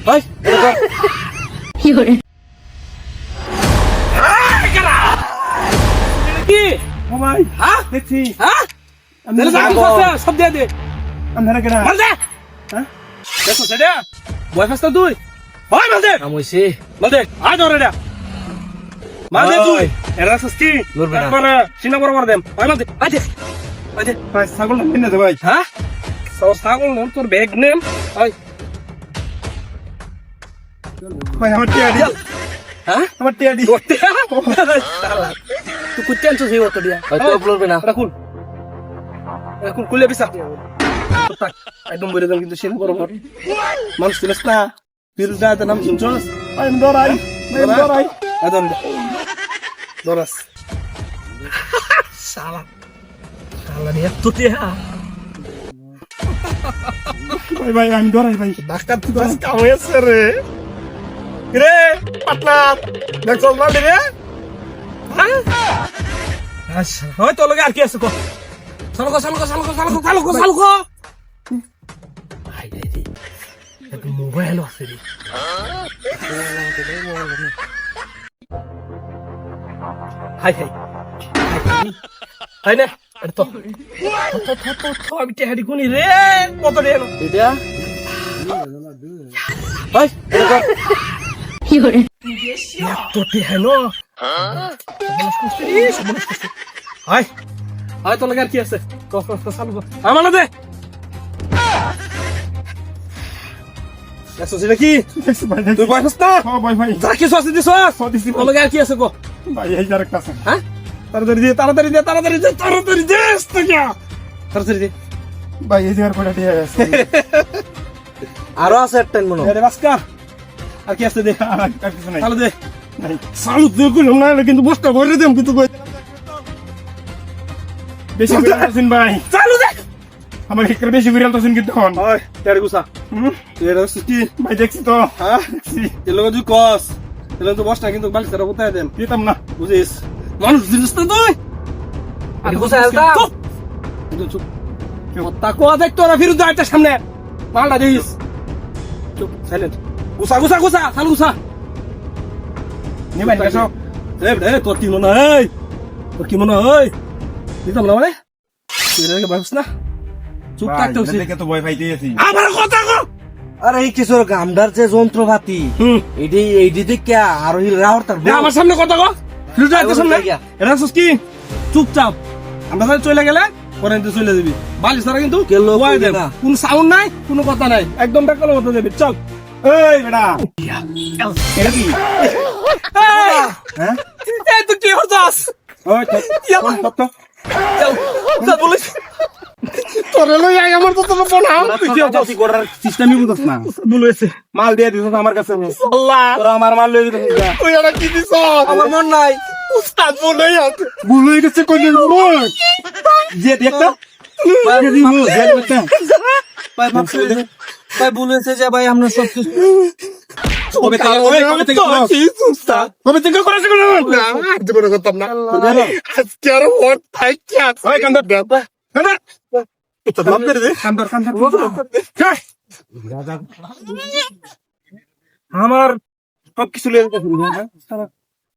ভাই কি করে কি ও ভাই হ্যাঁ দেখছি হ্যাঁ আপনারা সব দিয়ে দে আপনারা কেনা মাল দে হ্যাঁ দেখো সেটা বয় ফাস্তা তুই হয় মাল দে আমইছে মাল দে আয় ধরে এটা মাল দে তুই এরা সস্তি ধরবে না। তারপরে সিনা বরাবর দেম হয় মাল দে আয় দে আয় দে ভাই ছাগলটা কিনে দে ভাই হ্যাঁ ছাগল নেম তোর ব্যাগ নেম হয় ভাই আমার টিয়াডি হ্যাঁ আমার টিয়াডি তুই কুত্তে আনছিস এই অটো দিয়া হয়তো লড়বে না রাখুন রাখুন খুলে বিসা একদম বলে দেন কিন্তু সিনা বরাবর মানুষ ছিলিস না ফিরুজ দাঁড়াতে নাম শুনছস ভাই আমি ডরাই ভাই আমি ডরাই আদন দরাস শালা শালা রে তুই ভাই ভাই আমি ডরাই ভাই ডাক্তার তুই বাস কামড়েছে রে রে পাটনা দেখছ মাল রে হ্যাঁ আচ্ছা হয় তো লগে আর কি আছে কো চালকো ভাই রে এটা মোবাইল আছে রে হাই হাই হাই না এটা তো আমি টেহারি কোনি রে কত রে এটা হাই কি করে তো টেহানো হাই হাই তো লাগার কি আছে চালু আমার দে দেখছো সেটা কি দেখছি ভাই তুই বয়স না ও ভাই ভাই যা কিছু আছে দিছ দিছি তো লাগার কি আছে গো ভাই এই যার কাছে হ্যাঁ তাড়াতাড়ি দে তাড়াতাড়ি দে তাড়াতাড়ি দে ভাই এই যার কোটা টিয়া আছে আরো আছে একটা মনে আরে বাসকা আর কি আছে দে আর কিছু নাই চালু দে নাই চালু দে কইলাম না কিন্তু বস্তা ভরে দেম কিন্তু কই বেশি করে আছেন ভাই চালু দে আমার একটু বেশি করে আছেন কিন্তু এখন ওই তেরে গুসা তুই এর সুতি ভাই দেখছি তো হ্যাঁ দেখছি এর লগে তুই কস এর তো বস্তা কিন্তু বালি সারা কোথায় দেন দিতাম না বুঝিস মানুষ জিনিস না তুই আর কোথায় আলতা কিন্তু চুপ তাকো দেখ তোরা ফিরুজ দা একটা সামনে মালটা দিস চুপ সাইলেন্ট গুসা চালু গুসা নি ভাই দেখো রে তোর কি মনে হয় দিতাম না মানে তুই রে ভাবছ না চুপ থাকতে হচ্ছে দেখে তো ভয় পাইতে আছি আমার কথা কো আরে এই কিশোর গামডার যে যন্ত্রপাতি এইটি দেখে আর ওই রাওয়ার তার আমার সামনে কথা কো ফিরুজ দা একটা সামনে গিয়া। এটা কি চুপচাপ আমরা তাহলে চলে গেলে পরে কিন্তু চলে যাবি বালিশ ছাড়া কিন্তু কেলো বয় কইবে দেব না। কোন সাউন্ড নাই কোনো কথা নাই একদম বেকালো মতো দেবি চল এই বেটা এটা কি হ্যাঁ এই তুই কি হতাস ওই তো চল বলিস তোরে লই আই আমার তো তোর ফোন আও তুই কি হতাস করার সিস্টেমই বুঝছ না বলেছে মাল দিয়ে দিছ আমার কাছে আল্লাহ তোরা আমার মাল লই দিছ তুই এটা কি দিছ আমার মন নাই উস্তাদ বলেই আছে ভুল হয়ে গেছে কই মোর যে দেখতা যে দিমু যে দেখতা ভাই ভাবছি ভাই ভুল হয়েছে যে ভাই আমরা সব কিছু কবে থেকে উস্তাদ কবে থেকে করেছ কোন না জীবনে করতাম না আজকে আর ওর থাই কি আছে ওই কান্দর দে কান্দর তো দাম দে রে কান্দর আমার সব কিছু লয়ে যেতে